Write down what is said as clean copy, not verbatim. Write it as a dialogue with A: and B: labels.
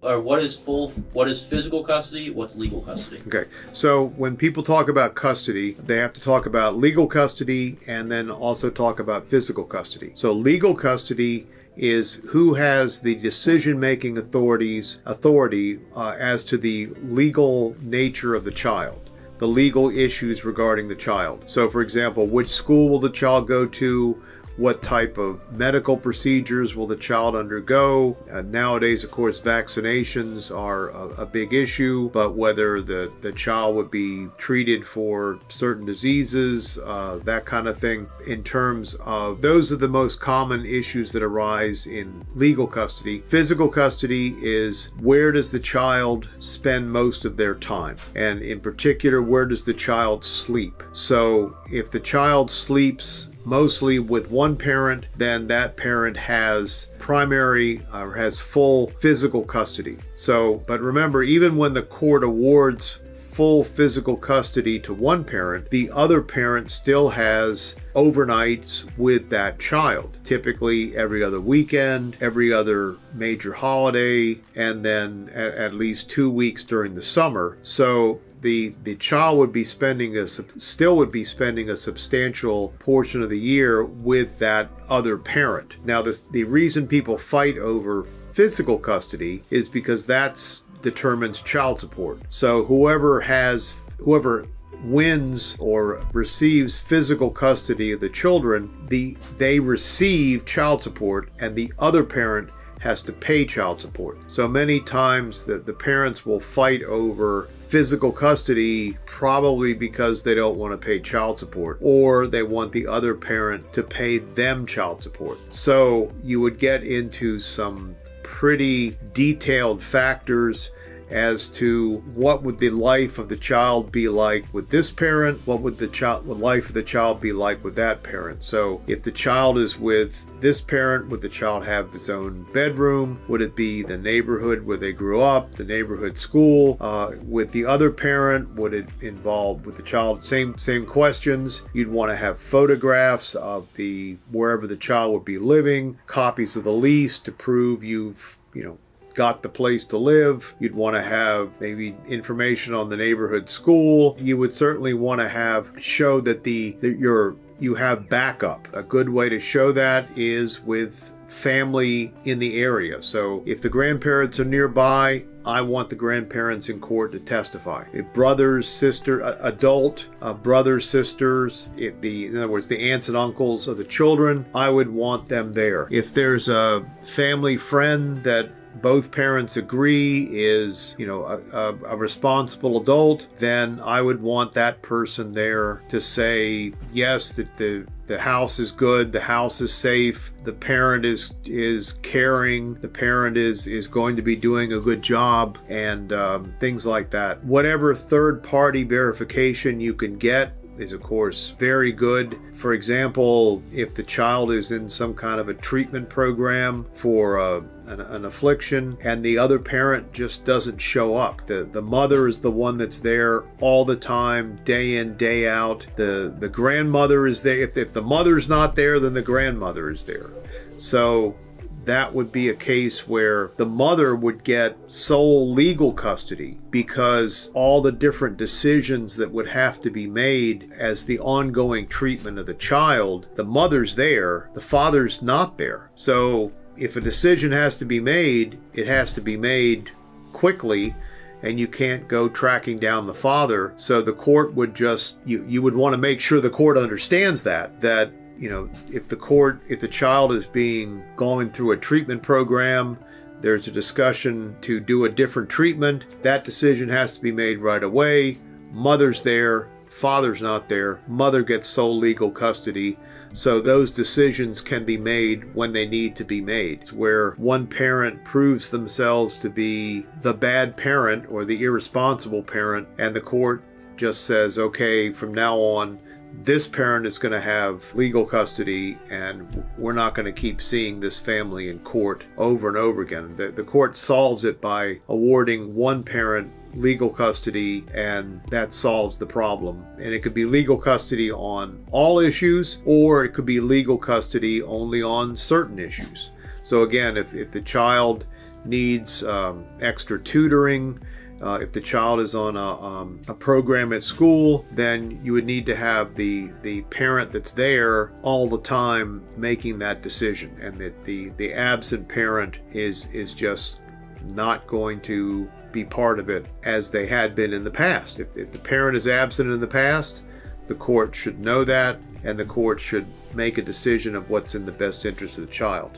A: what is physical custody, what's legal custody?
B: Okay, so when people talk about custody, they have to talk about legal custody and then also talk about physical custody. So legal custody is who has the decision-making authority as to the legal nature of the child, the legal issues regarding the child. So, for example, which school will the child go to? What type of medical procedures will the child undergo? Nowadays, of course, vaccinations are a big issue, but whether the child would be treated for certain diseases, that kind of thing. In terms of, those are the most common issues that arise in legal custody. Physical custody is where does the child spend most of their time? And in particular, where does the child sleep? So if the child sleeps mostly with one parent, then that parent has has full physical custody. So, but remember, even when the court awards full physical custody to one parent, the other parent still has overnights with that child, typically every other weekend, every other major holiday, and then at least 2 weeks during the summer. So the child would be spending a substantial portion of the year with that other parent. Now, the reason people fight over physical custody is because that determines child support. So whoever wins or receives physical custody of the children, they receive child support, and the other parent has to pay child support. So many times the parents will fight over physical custody, probably because they don't want to pay child support, or they want the other parent to pay them child support. So you would get into some pretty detailed factors as to what would the life of the child be like with this parent, what would the life of the child be like with that parent. So if the child is with this parent, would the child have his own bedroom? Would it be the neighborhood where they grew up, the neighborhood school? With the other parent, would it involve with the child? Same questions. You'd want to have photographs of wherever the child would be living, copies of the lease to prove you've got the place to live. You'd want to have maybe information on the neighborhood school. You would certainly want to show that you have backup. A good way to show that is with family in the area. So if the grandparents are nearby, I want the grandparents in court to testify. If brothers, adult brothers, sisters, in other words, the aunts and uncles of the children, I would want them there. If there's a family friend that both parents agree is, a responsible adult, then I would want that person there to say, yes, that the house is good, the house is safe, the parent is caring, the parent is going to be doing a good job, and things like that. Whatever third-party verification you can get is, of course, very good. For example, if the child is in some kind of a treatment program for an affliction and the other parent just doesn't show up, the mother is the one that's there all the time, day in, day out. The grandmother is there. If the mother's not there, then the grandmother is there. So that would be a case where the mother would get sole legal custody, because all the different decisions that would have to be made as the ongoing treatment of the child, the mother's there, the father's not there. So if a decision has to be made, it has to be made quickly, and you can't go tracking down the father. So the court would you would want to make sure the court understands that if the child is going through a treatment program, there's a discussion to do a different treatment, that decision has to be made right away. Mother's there, father's not there, mother gets sole legal custody. So those decisions can be made when they need to be made. Where one parent proves themselves to be the bad parent or the irresponsible parent, and the court just says, okay, from now on, this parent is going to have legal custody, and we're not going to keep seeing this family in court over and over again. The court solves it by awarding one parent legal custody, and that solves the problem. And it could be legal custody on all issues, or it could be legal custody only on certain issues. So again, if the child needs extra tutoring, if the child is on a program at school, then you would need to have the parent that's there all the time making that decision, and that the absent parent is just not going to be part of it as they had been in the past. If the parent is absent in the past, the court should know that, and the court should make a decision of what's in the best interest of the child.